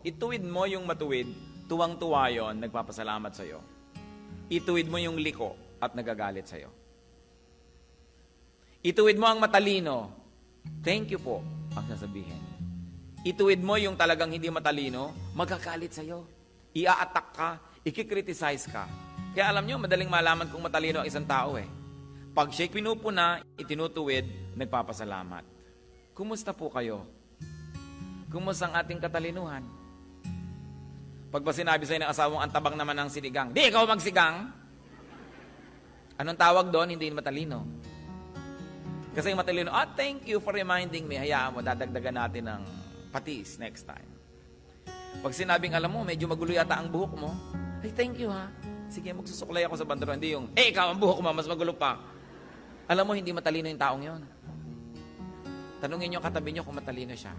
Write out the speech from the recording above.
Ituwid mo yung matuwid, tuwang-tuwa yun, nagpapasalamat sa'yo. Ituwid mo yung liko at nagagalit sa'yo. Ituwid mo ang matalino, thank you po, ang sasabihin. Ituwid mo yung talagang hindi matalino, magagalit sa'yo. Ia-attack ka, ikikriticize ka. Kaya alam nyo, madaling malaman kung matalino ang isang tao eh. Pag siya'y pinupuna, itinutuwid, nagpapasalamat. Kumusta po kayo? Kumusta ang ating katalinuhan? Pag ba sinabi sa'yo ng asawang ang tabang naman ng sinigang, di ikaw magsigang? Anong tawag doon? Hindi matalino. Kasi yung matalino, thank you for reminding me. Hayaan mo, dadagdagan natin ng patis next time. Pag sinabing, alam mo, medyo magulo yata ang buhok mo, ay, thank you ha. Sige, magsusuklay ako sa bandero. Hindi yung, ikaw ang buhok mo, mas magulo pa. Alam mo, hindi matalino yung taong yon. Tanungin nyo katabi nyo kung matalino siya.